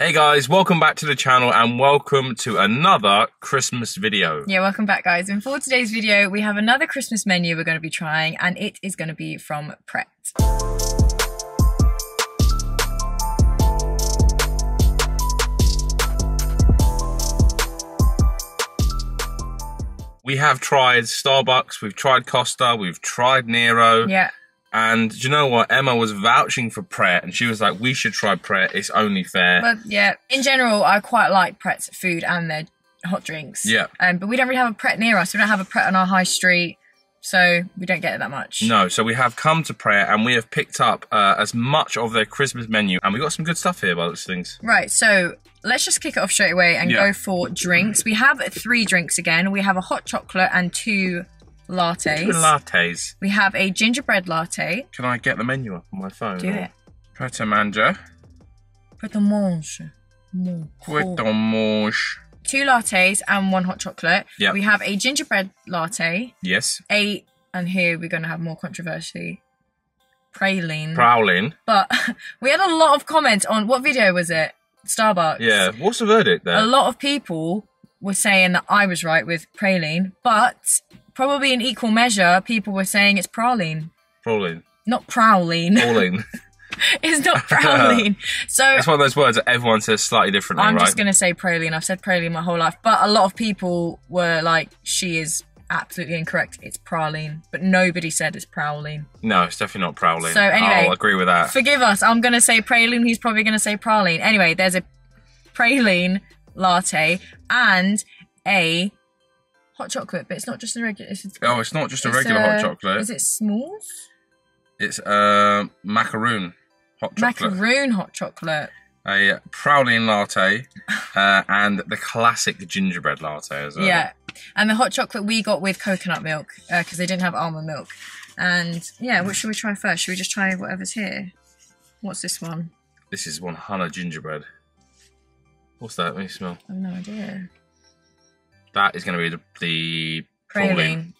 Hey guys, welcome back to the channel and welcome to another Christmas video. Yeah, welcome back guys. And for today's video, we have another Christmas menu we're going to be trying and it is going to be from Pret. We have tried Starbucks, we've tried Costa, we've tried Nero. Yeah. And do you know what? Emma was vouching for Pret and she was like, we should try Pret, it's only fair. But yeah, in general, I quite like Pret's food and their hot drinks. Yeah. But we don't really have a Pret near us. We don't have a Pret on our high street, so we don't get it that much. No, so we have come to Pret and we have picked up as much of their Christmas menu. And we got some good stuff here by those things. Right, so let's just kick it off straight away and go for drinks. We have 3 drinks again. We have a hot chocolate and 2 lattes. 2 lattes. We have a gingerbread latte. Can I get the menu up on my phone? Do it. Pret a Manger. Pret a Manger. Pret a Manger. 2 lattes and 1 hot chocolate. Yep. We have a gingerbread latte. Yes. And here we're going to have more controversy. Praline. Praline. But we had a lot of comments on, what video was it? Starbucks. Yeah, what's the verdict there? A lot of people were saying that I was right with praline, but probably in equal measure, people were saying it's praline. Praline. Not prowling. Praline. It's not praline. So it's one of those words that everyone says slightly differently, I'm right? just going to say praline. I've said praline my whole life, but a lot of people were like, she is absolutely incorrect. It's praline, but nobody said it's prowling. No, it's definitely not praline. So anyway, I'll agree with that. Forgive us. I'm going to say praline. He's probably going to say praline. Anyway, there's a praline latte and a hot chocolate, but it's not just a regular. It's not just a regular hot chocolate. Is it s'mores? It's macaroon hot chocolate. Macaroon hot chocolate. A praline latte and the classic gingerbread latte as well. Yeah, and the hot chocolate we got with coconut milk because they didn't have almond milk. And yeah, what should we try first? Should we just try whatever's here? What's this one? This is 100 gingerbread. What's that? Let me smell. I have no idea. That is going to be the praline.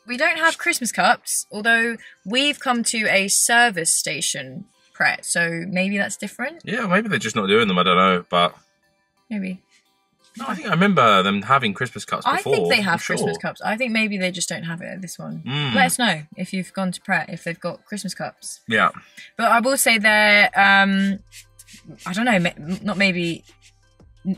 We don't have Christmas cups, although we've come to a service station Pret, so maybe that's different. Yeah, maybe they're just not doing them. I don't know, but maybe. No, I think I remember them having Christmas cups before. I think they have Christmas cups. I think maybe they just don't have it at this one. Let us know if you've gone to Pret, if they've got Christmas cups. Yeah. But I will say they're, I don't know, not maybe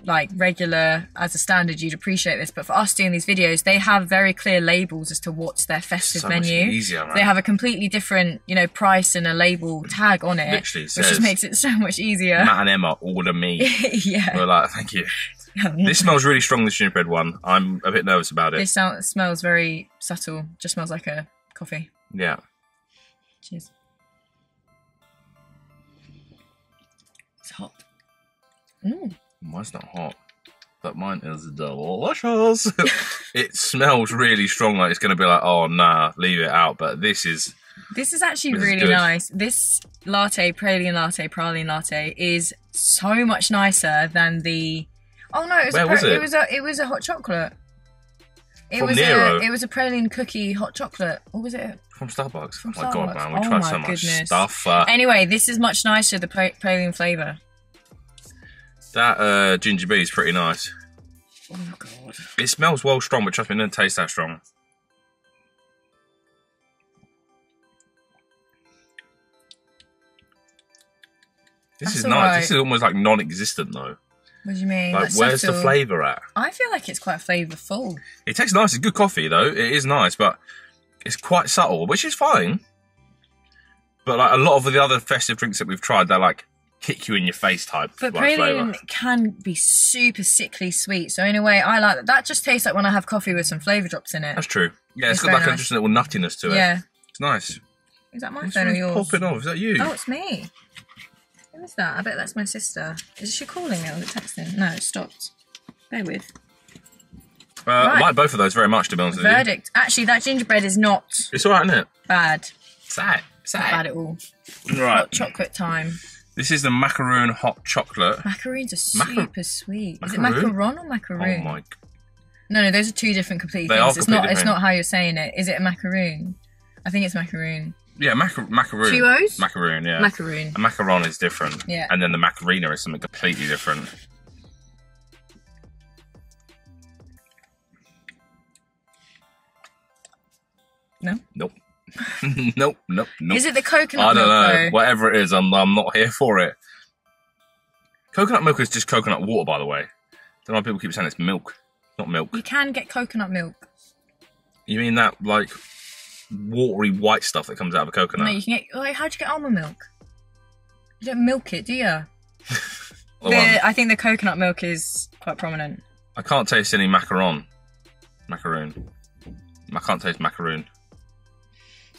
like regular as a standard, you'd appreciate this, but for us doing these videos, they have very clear labels as to what's their festive menu. Much easier, man. They have a completely different, price and a label tag on it, Literally which just makes it so much easier. Matt and Emma order me. Yeah. We're like, thank you. This smells really strong, this gingerbread one. I'm a bit nervous about it. This smells very subtle. Just smells like a coffee. Yeah. Cheers. It's hot. Mine's not hot, but mine is delicious. It smells really strong, like it's going to be like, oh, nah, leave it out. But this is actually really nice. This latte, praline latte, is so much nicer than the... Oh, no, it was a hot chocolate. It was a praline cookie hot chocolate. What was it? From Starbucks. From oh my God, man, we oh tried so much stuff. Anyway, this is much nicer, the praline flavour. That ginger bee is pretty nice. Oh God. It smells well strong, but trust me, it doesn't taste that strong. This is nice. Right. This is almost like non-existent though. What do you mean? Like, where's the flavour at? I feel like it's quite flavourful. It tastes nice. It's good coffee though. It is nice, but it's quite subtle, which is fine. But like a lot of the other festive drinks that we've tried, they're like kick you in your face type. But praline can be super sickly sweet. So in a way, I like that. That just tastes like when I have coffee with some flavour drops in it. That's true. Yeah, it's got like just a little nuttiness to it. Yeah. It's nice. Is that my phone or yours? Popping off. Is that you? Oh, it's me. Who is that? I bet that's my sister. Is she calling me or is it texting? No, it stopped. Bear with. I like both of those very much, to be honest with you. Verdict. Actually, that gingerbread is not... It's alright, isn't it? Bad. Sad. Not bad at all. Right. Hot chocolate time. This is the macaroon hot chocolate. Macaroons are super sweet. Is it macaron or macaroon? Oh my... No, those are two different completely things. It's not how you're saying it. Is it a macaroon? I think it's macaroon. Yeah, macaroon. Two O's? Macaroon, yeah. Macaroon. A macaron is different. Yeah. And then the macarena is something completely different. No? Nope. Nope. Is it the coconut milk? I don't know. Though? Whatever it is, I'm not here for it. Coconut milk is just coconut water, by the way. I don't know why people keep saying it's milk. Not milk. You can get coconut milk. You mean that, like, watery white stuff that comes out of a coconut? No, you can get... Like, how'd you get almond milk? You don't milk it, do you? I think the coconut milk is quite prominent. I can't taste any macaroon. I can't taste macaroon.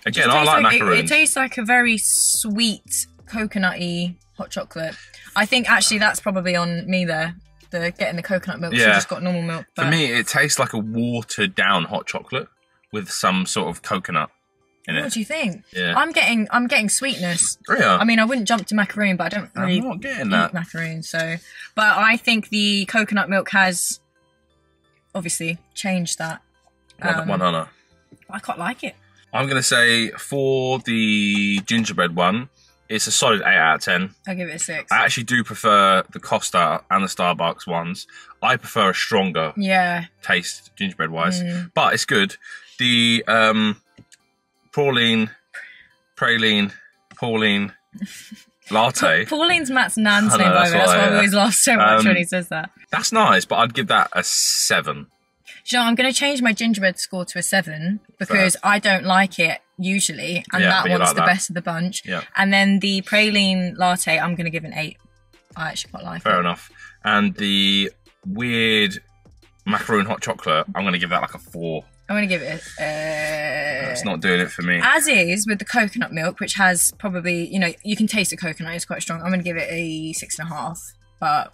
Again, I like macaroon. It tastes like a very sweet, coconutty hot chocolate. I think actually that's probably on me there. Getting the coconut milk, so just got normal milk. But... For me, it tastes like a watered down hot chocolate with some sort of coconut in it. What do you think? Yeah. I'm getting sweetness. Yeah. I mean, I wouldn't jump to macaroon, but I don't really eat macaroon. So, but I think the coconut milk has obviously changed that. 100. I quite like it. I'm going to say for the gingerbread one, it's a solid 8 out of 10. I'll give it a 6. I actually do prefer the Costa and the Starbucks ones. I prefer a stronger taste gingerbread-wise, but it's good. The Pauline latte. Pauline's Matt's nan's name, by the way. That's why we always laugh so much when he says that. That's nice, but I'd give that a 7. You know, I'm going to change my gingerbread score to a 7 because I don't like it usually, and that one's the best of the bunch. Yeah. And then the praline latte, I'm going to give an 8. I actually quite like it. Fair enough. And the weird macaroon hot chocolate, I'm going to give that like a 4. I'm going to give it That's not doing it for me. As is with the coconut milk, which has probably, you know, you can taste the coconut, it's quite strong. I'm going to give it a 6.5. But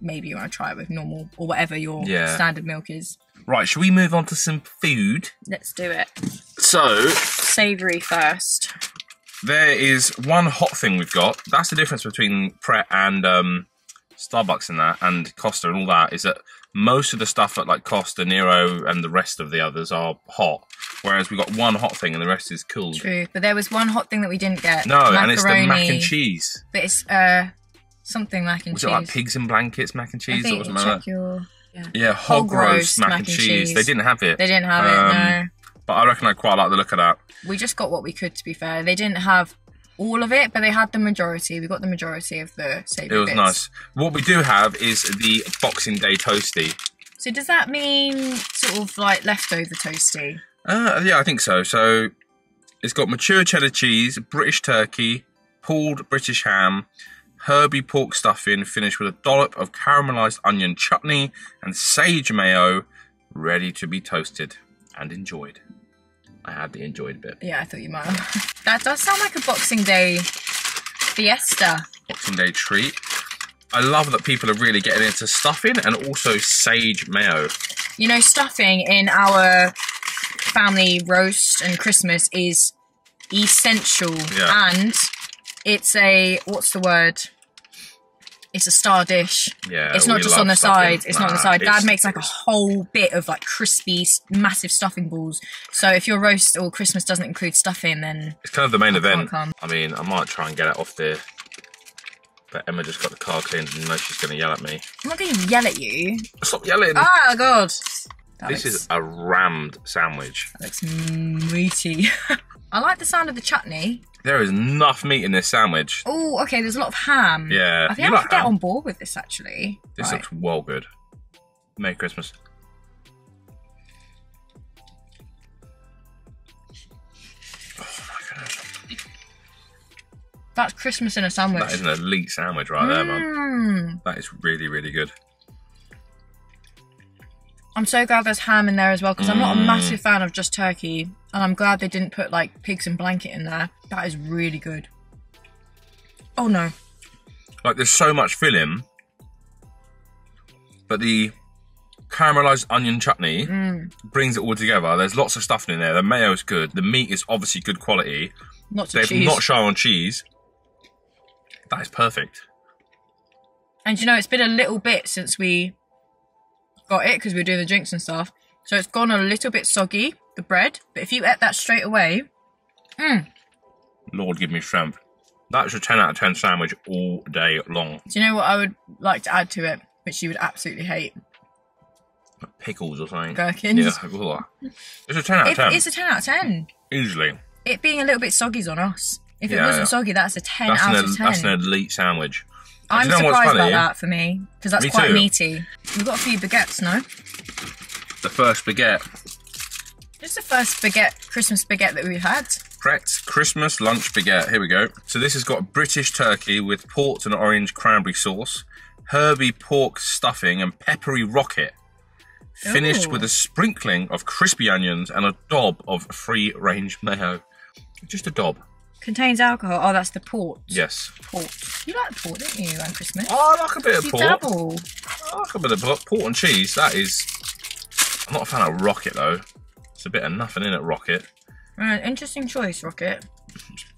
maybe you want to try it with normal or whatever your standard milk is. Right, shall we move on to some food? Let's do it. So... savoury first. There is one hot thing we've got. That's the difference between Pret and Starbucks and that, and Costa and all that, is that most of the stuff at like Costa, Nero, and the rest of the others are hot. Whereas we've got one hot thing and the rest is cool. True, but there was one hot thing that we didn't get. No, macaroni, and it's the mac and cheese. But it's... something mac and cheese. Was it like pigs in blankets mac and cheese? I think or something like that? Yeah, hog roast mac and cheese. They didn't have it. They didn't have it, no. But I reckon I quite like the look of that. We just got what we could, to be fair. They didn't have all of it, but they had the majority. We got the majority of the savoury bits. It was nice. What we do have is the Boxing Day toasty. So does that mean sort of like leftover toasty? Yeah, I think so. So it's got mature cheddar cheese, British turkey, pulled British ham, herby pork stuffing finished with a dollop of caramelised onion chutney and sage mayo, ready to be toasted and enjoyed. I had the enjoyed bit. Yeah, I thought you might have. That does sound like a Boxing Day fiesta. Boxing Day treat. I love that people are really getting into stuffing and also sage mayo. You know, stuffing in our family roast and Christmas is essential. Yeah. And it's a, what's the word? It's a star dish. Yeah, it's not just on the side. It's not on the side. Dad makes like a whole bit of like crispy, massive stuffing balls. So if your roast or Christmas doesn't include stuffing, then it's kind of the main event. I mean, I might try and get it off there. But Emma just got the car cleaned and knows she's going to yell at me. I'm not going to yell at you. Stop yelling. Oh, God. This is a rammed sandwich. That looks meaty. I like the sound of the chutney. There is enough meat in this sandwich. Oh, okay, there's a lot of ham. Yeah. I think I could get on board with this, actually. This looks well good. Merry Christmas. Oh, my goodness. That's Christmas in a sandwich. That is an elite sandwich right there, man. That is really, really good. I'm so glad there's ham in there as well, because I'm not a massive fan of just turkey. And I'm glad they didn't put, like, pigs in blanket in there. That is really good. Oh, no. Like, there's so much filling. But the caramelised onion chutney brings it all together. There's lots of stuff in there. The mayo's good. The meat is obviously good quality. They've not shy on cheese. That is perfect. And, you know, it's been a little bit since we got it, because we were doing the drinks and stuff. So it's gone a little bit soggy, the bread. But if you ate that straight away, Lord, give me strength. That's a 10 out of 10 sandwich all day long. Do you know what I would like to add to it, which you would absolutely hate? Pickles or something. Gherkins. Yeah. It's a 10 out of 10. It's a 10 out of 10. Easily. It being a little bit soggy's on us. If it wasn't soggy, that's a 10 out of 10. That's an elite sandwich. I'm surprised about that for me, because that's quite meaty. We've got a few baguettes, no? The first baguette. This is the first Christmas baguette that we've had. Pret's Christmas lunch baguette. Here we go. So this has got British turkey with port and orange cranberry sauce, herby pork stuffing and peppery rocket. Finished with a sprinkling of crispy onions and a daub of free-range mayo. Just a daub. Contains alcohol. Oh, that's the port. Yes. Port. You like port, don't you, around Christmas? Oh, I like a bit of port. Dabble. I like a bit of port and cheese. That is... I'm not a fan of rocket, though. It's a bit of nothing in it, rocket. Interesting choice, rocket.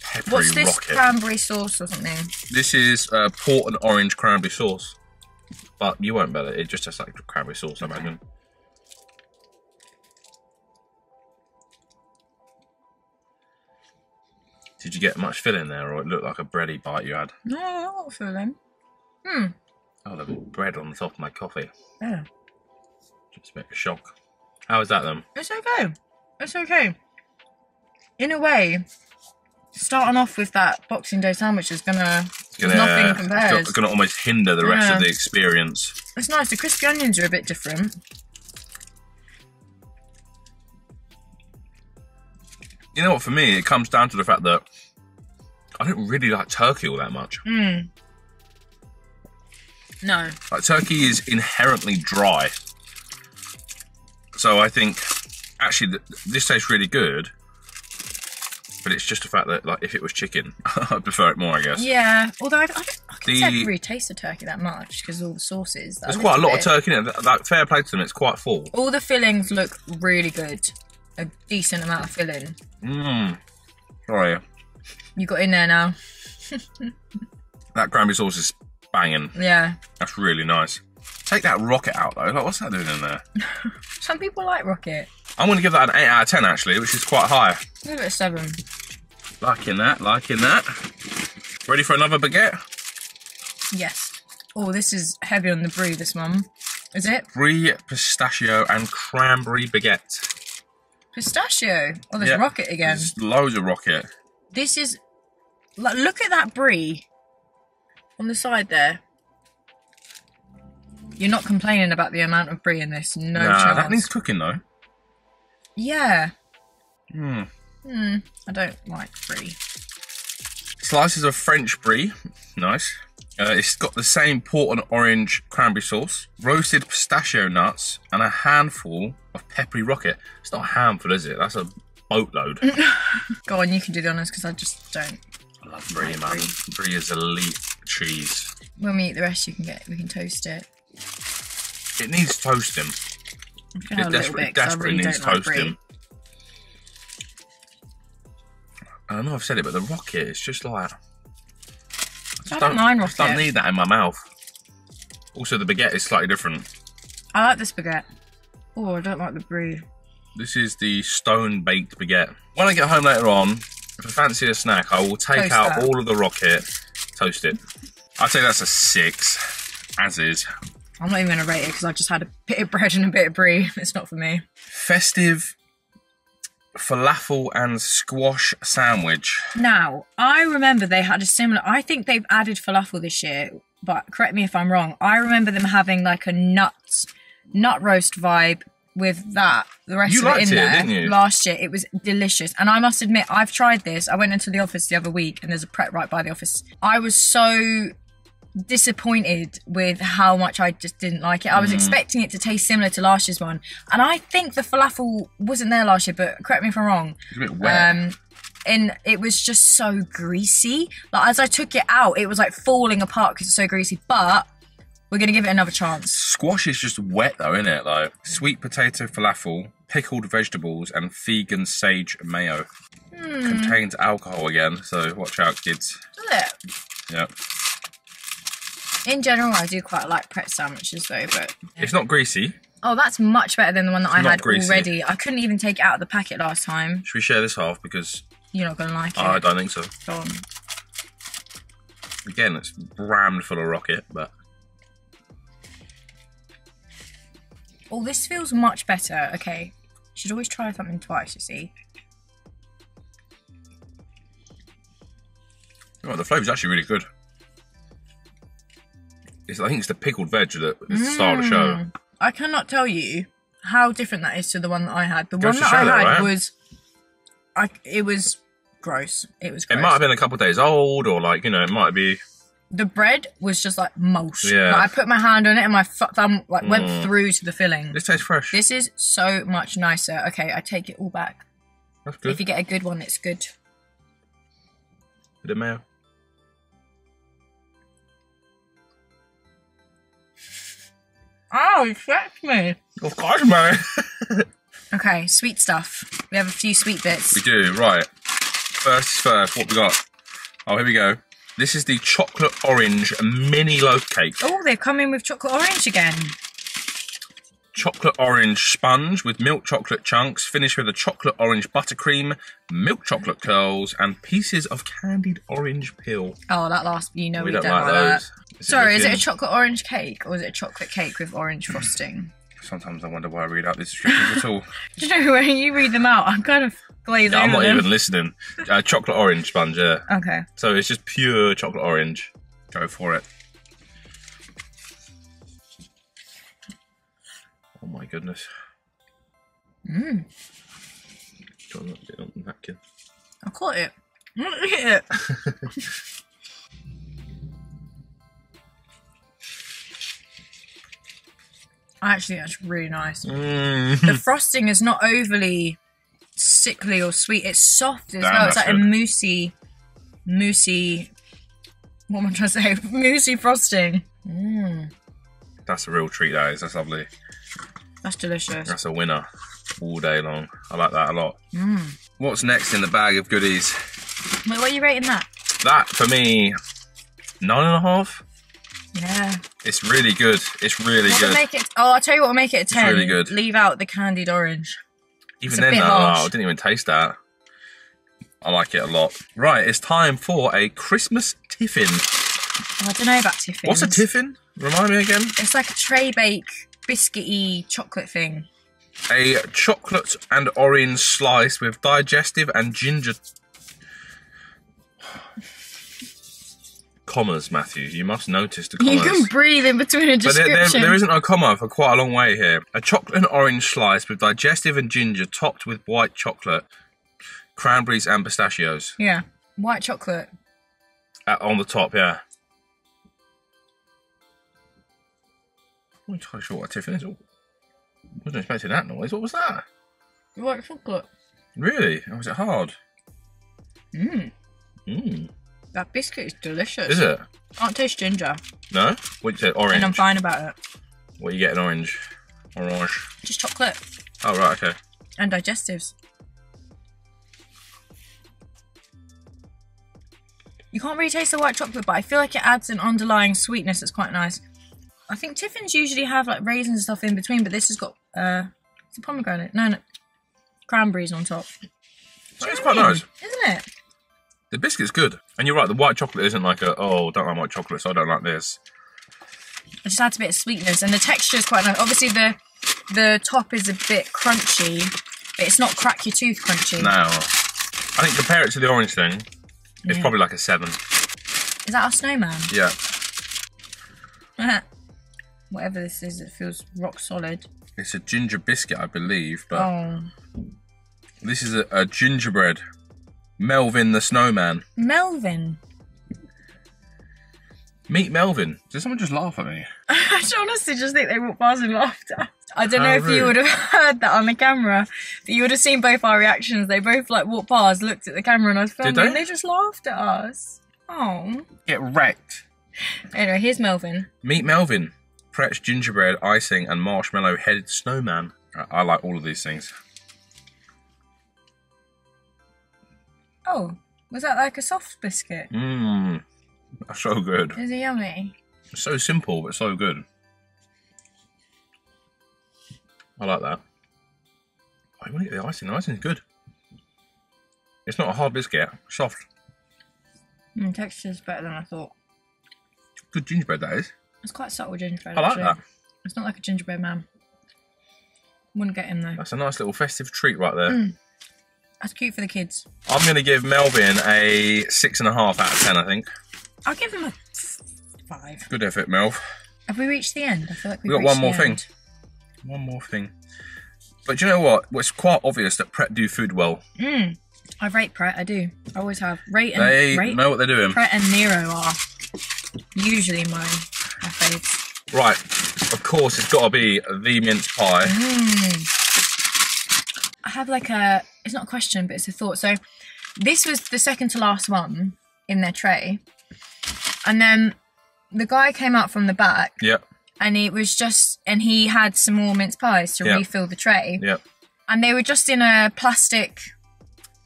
Peppery What's this, rocket. cranberry sauce or something? This is port and orange cranberry sauce. But you won't bet it. It just tastes like cranberry sauce, I imagine. Did you get much filling there, or it looked like a bready bite you had? No, I don't want filling. Oh, the bread on the top of my coffee. Yeah. Just a bit of a shock. How is that then? It's okay. It's okay. In a way, starting off with that Boxing Day sandwich is nothing compares. It's gonna almost hinder the rest of the experience. It's nice. The crispy onions are a bit different. You know what, for me, it comes down to the fact that I don't really like turkey all that much. No. Like, turkey is inherently dry. So I think, actually, this tastes really good. But it's just the fact that, like, if it was chicken, I'd prefer it more, I guess. Yeah, although I can't really taste the turkey that much because of all the sauces. There's quite a lot of turkey in it. Like, fair play to them, it's quite full. All the fillings look really good. A decent amount of filling. Sorry. You got in there now. That cranberry sauce is banging. Yeah. That's really nice. Take that rocket out, though. Like, what's that doing in there? Some people like rocket. I'm going to give that an 8 out of 10, actually, which is quite high. Give it a 7. Liking that, liking that. Ready for another baguette? Yes. Oh, this is heavy on the brie, this one. Is it? Brie, pistachio and cranberry baguette. Pistachio? Oh, there's rocket again. There's loads of rocket. This is... Like, look at that brie on the side there. You're not complaining about the amount of brie in this. No chance. That needs cooking, though. Yeah. I don't like brie. Slices of French brie. Nice. It's got the same port and orange cranberry sauce, roasted pistachio nuts, and a handful of peppery rocket. It's not a handful, is it? That's a boatload. Go on, you can do the honours because I just don't. I love brie, man. Brie is elite cheese. When we eat the rest, we can toast it. It needs toasting. It desperately needs toasting. I know I've said it, but the rocket is just like... I don't mind rocket. I don't need that in my mouth. Also, the baguette is slightly different. I like this baguette. Oh, I don't like the brie. This is the stone-baked baguette. When I get home later on, if I fancy a snack, I will take out all of the rocket, toast it. I'd say that's a 6, as is. I'm not even going to rate it because I just had a bit of bread and a bit of brie. It's not for me. Festive falafel and squash sandwich. Now, I remember they had a similar... I think they've added falafel this year, but correct me if I'm wrong. I remember them having like a nut roast vibe with that. The rest of it in there. Didn't you? Last year. It was delicious. And I must admit, I've tried this. I went into the office the other week and there's a Pret right by the office. I was so disappointed with how much I just didn't like it. I was expecting it to taste similar to last year's one, and I think the falafel wasn't there last year, but correct me if I'm wrong. It's a bit wet. And it was just so greasy. Like, as I took it out, it was like falling apart because it's so greasy, but we're going to give it another chance. Squash is just wet though, isn't it? Like, sweet potato falafel, pickled vegetables and vegan sage mayo. Contains alcohol again, so watch out, kids. Does it? Yep. In general, I do quite like Pret sandwiches though, but... Yeah. It's not greasy. Oh, that's much better than the one that I had greasy. already. I couldn't even take it out of the packet last time. Should we share this half? Because You're not going to like it. I don't think so. Go on. Again, it's rammed full of rocket, but... Oh, this feels much better. Okay. Should always try something twice, you see. Oh, the flavour's actually really good. I think it's the pickled veg that is the star of the show. I cannot tell you how different that is to the one that I had. The one that I had was... it was gross. It was gross. It might have been a couple of days old, or like, you know, it might be... The bread was just like mush. Yeah. Like, I put my hand on it and my thumb like went through to the filling. This tastes fresh. This is so much nicer. Okay, I take it all back. That's good. If you get a good one, it's good. Bit of mayo. Oh, it swept me. Of course, man. Okay, sweet stuff. We have a few sweet bits. We do, right. First, what we got? Oh, here we go. This is the chocolate orange mini loaf cake. Oh, they've come in with chocolate orange again. Chocolate orange sponge with milk chocolate chunks, finished with a chocolate orange buttercream, milk chocolate curls, and pieces of candied orange peel. Oh, that last, you know we don't like those. That. Sorry, is it a chocolate orange cake or is it a chocolate cake with orange frosting? Sometimes I wonder why I read out these descriptions at all. Do you know, when you read them out, I'm kind of glazed over I'm not them. even listening. Chocolate orange sponge, yeah. Okay. So it's just pure chocolate orange. Go for it. Oh my goodness. Mmm. Try not to get on the napkin. I caught it. Look at it. Actually, that's really nice. The frosting is not overly sickly or sweet. It's soft as well. It's like good. A moussey. What am I trying to say? Moussey frosting. That's a real treat, that is. That's lovely. That's delicious. That's a winner all day long. I like that a lot. What's next in the bag of goodies? Wait, what are you rating that? That, for me, 9.5. Yeah. It's really good. It's really good. I'll tell you what will make it a 10. It's really good. Leave out the candied orange. Even then, I didn't even taste that. I like it a lot. Right, it's time for a Christmas tiffin. Oh, I don't know about tiffins. What's a tiffin? Remind me again. It's like a tray bake, biscuity chocolate thing. A chocolate and orange slice with digestive and ginger... Commas, Matthew. You must notice the commas. You can breathe in between a description. But there isn't a comma for quite a long way here. A chocolate and orange slice with digestive and ginger topped with white chocolate, cranberries and pistachios. Yeah. White chocolate. On the top, yeah. I'm not entirely sure what a tiffin is. I wasn't expecting that noise. What was that? White chocolate. Really? Or was it hard? That biscuit is delicious. Is it? Can't taste ginger. No? What did you say? Orange? And I'm fine about it. What are you getting orange? Orange? Just chocolate. Oh, right, okay. And digestives. You can't really taste the white chocolate, but I feel like it adds an underlying sweetness that's quite nice. I think tiffins usually have like raisins and stuff in between, but this has got it's a pomegranate. No, cranberries on top. It's quite nice, isn't it? The biscuit's good, and you're right. The white chocolate isn't like don't like white chocolate, so I don't like this. It just adds a bit of sweetness, and the texture is quite nice. Obviously, the top is a bit crunchy, but it's not crack your tooth crunchy. No, I think compare it to the orange thing. It's probably like a 7. Is that our snowman? Yeah. Whatever this is, it feels rock solid. It's a ginger biscuit, I believe, but this is a gingerbread. Melvin the Snowman. Melvin? Meet Melvin. Did someone just laugh at me? I honestly just think they walked past and laughed at us. I don't know if you would have heard that on the camera, but you would have seen both our reactions. They both like walked past, looked at the camera, and I was filming, and they just laughed at us. Oh. Get wrecked. Anyway, here's Melvin. Meet Melvin. Pret's gingerbread, icing, and marshmallow-headed snowman. I like all of these things. Oh, was that like a soft biscuit? Mmm, that's so good. Is it yummy? It's so simple, but so good. I like that. I want to get the icing. The icing's good. It's not a hard biscuit. Soft. Texture's better than I thought. Good gingerbread, that is. It's quite subtle gingerbread, I like actually. that. It's not like a gingerbread man. Wouldn't get him, though. That's a nice little festive treat right there. That's cute for the kids. I'm going to give Melvin a 6.5 out of 10, I think. I'll give him a 5. Good effort, Melv. Have we reached the end? I feel like we've got one more the end. thing. One more thing. But do you know what? Well, it's quite obvious that Pret do food well. I rate Pret, I do. I always have. They know what they're doing. Pret and Nero are usually my faves. Right. Of course, it's got to be the mince pie. I have like a... It's not a question, but it's a thought. So this was the second to last one in their tray. And then the guy came out from the back. Yep. And it was just... And he had some more mince pies to refill the tray. Yep. And they were just in a plastic...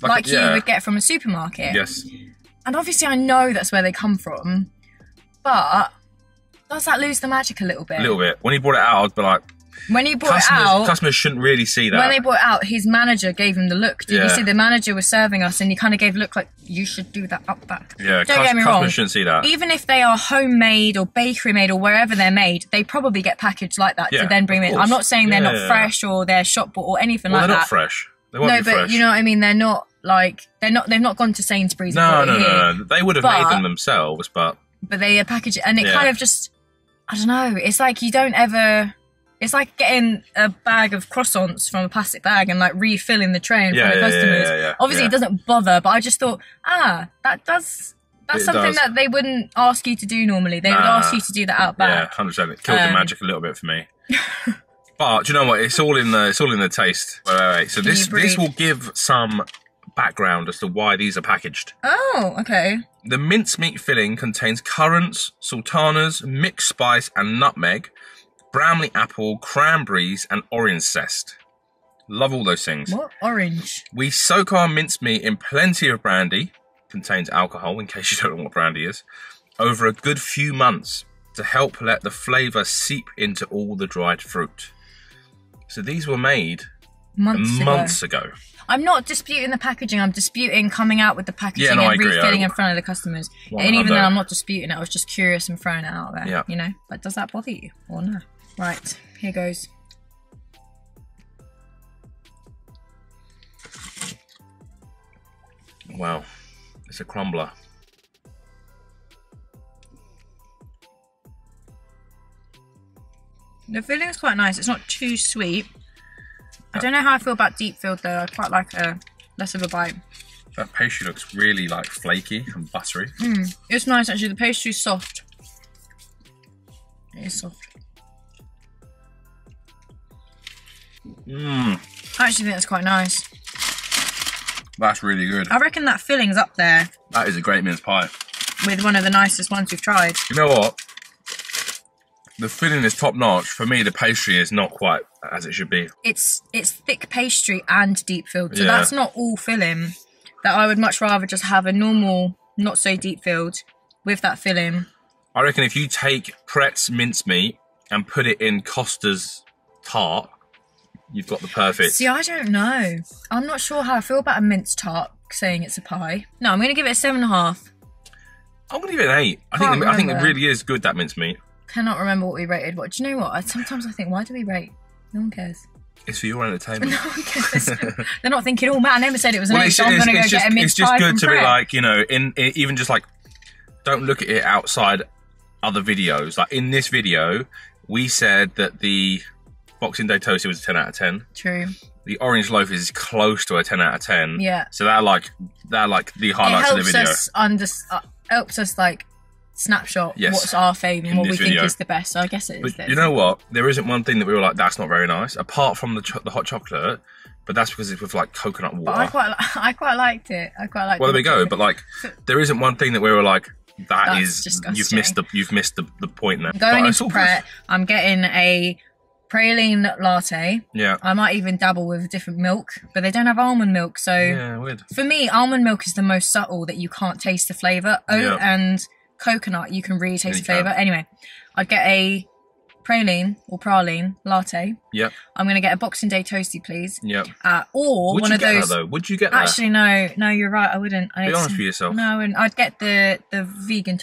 Like you would get from a supermarket. Yes. And obviously I know that's where they come from. But does that lose the magic a little bit? A little bit. When he brought it out, I'd be like... When he brought it out... Customers shouldn't really see that. When they brought it out, his manager gave him the look. Did you see? The manager was serving us and he kind of gave a look like, you should do that up back. Yeah, Don't get me wrong. Customers shouldn't see that. Even if they are homemade or bakery made or wherever they're made, they probably get packaged like that to then bring in. I'm not saying they're not fresh or they're shop bought or anything like that. They're not fresh. They won't be fresh. No, but you know what I mean? They're not like... They've not gone to Sainsbury's. No. They would have made them themselves, but they package it, and it kind of just, I don't know. It's like you don't ever. It's like getting a bag of croissants from a plastic bag and like refilling the tray in front of customers. Obviously, it doesn't bother, but I just thought, that's something that they wouldn't ask you to do normally. They would ask you to do that out back. Yeah, 100%. It killed the magic a little bit for me. But do you know what? It's all in the taste. Wait. So this will give some background as to why these are packaged. Oh, okay. The mincemeat filling contains currants, sultanas, mixed spice and nutmeg, Bramley apple, cranberries and orange zest. Love all those things. What? Orange? We soak our mincemeat in plenty of brandy, contains alcohol in case you don't know what brandy is, over a good few months to help let the flavour seep into all the dried fruit. So these were made months ago. I'm not disputing the packaging, I'm disputing coming out with the packaging and refilling in front of the customers. And even then I'm not disputing it, I was just curious and throwing it out there, you know? Like, does that bother you or no? Right, here goes. Wow, it's a crumbler. The filling's quite nice, it's not too sweet. I don't know how I feel about deep filled though, I quite like less of a bite. That pastry looks really like flaky and buttery. It's nice actually, the pastry's soft. It is soft. I actually think that's quite nice. That's really good. I reckon that filling's up there. That is a great mince pie. With one of the nicest ones we've tried. You know what? The filling is top notch. For me, the pastry is not quite as it should be. It's thick pastry and deep filled, so that's not all filling. That I would much rather just have a normal, not so deep filled, with that filling. I reckon if you take Pret's mincemeat and put it in Costa's tart, you've got the perfect... See, I don't know. I'm not sure how I feel about a mince tart, saying it's a pie. No, I'm going to give it a 7.5. I'm going to give it an 8. I think it really is good, that mincemeat. Cannot remember what we rated. What do you know? What sometimes I think, why do we rate? No one cares. It's for your entertainment. No one cares. They're not thinking, oh man, Emma said it was an 8, so I'm going to go get a mince pie. It's just good to be like, you know, even just like, don't look at it outside other videos. Like in this video, we said that the Boxing Day toasty was a 10 out of 10. True. The orange loaf is close to a 10 out of 10. Yeah. So they're like the highlights of the video. Helps us like snapshot what's our favourite and what we think is the best. So I guess it is. But you know what? There isn't one thing that we were like, that's not very nice, apart from the hot chocolate. But that's because it's with like coconut water. But I quite liked it. I quite liked it. Well, there we go. But like, there isn't one thing that we were like, that's disgusting. You've missed the point there. Going into Pret, I'm getting a praline latte. Yeah. I might even dabble with different milk, but they don't have almond milk. So weird. For me, almond milk is the most subtle that you can't taste the flavour. Oat and coconut, you can really taste the flavour. Anyway, I'd get a praline or praline latte. Yep. I'm going to get a Boxing Day toasty, please. Yep. Or would one you of get those. That, though? Would you get that? Actually, no, you're right. I wouldn't. Be honest with yourself. No, and I'd get the vegan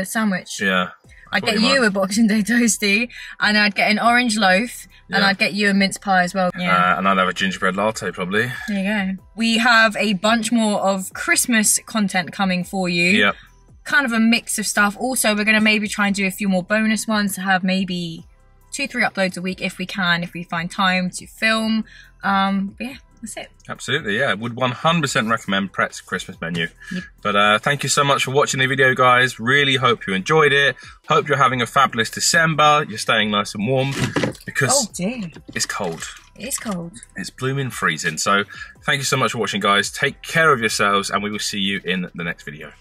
sandwich. Yeah. I'd get you a Boxing Day toasty, and I'd get an orange loaf, and I'd get you a mince pie as well. Yeah. And I'd have a gingerbread latte probably. There you go. We have a bunch more of Christmas content coming for you. Yep. Kind of a mix of stuff. Also, we're going to maybe try and do a few more bonus ones to have maybe 2-3 uploads a week if we can, if we find time to film. But yeah, that's it. Absolutely, yeah. Would 100% recommend Pret's Christmas menu. Yep. But thank you so much for watching the video, guys. Really hope you enjoyed it. Hope you're having a fabulous December. You're staying nice and warm because it's cold. It is cold. It's blooming freezing. So thank you so much for watching, guys. Take care of yourselves, and we will see you in the next video.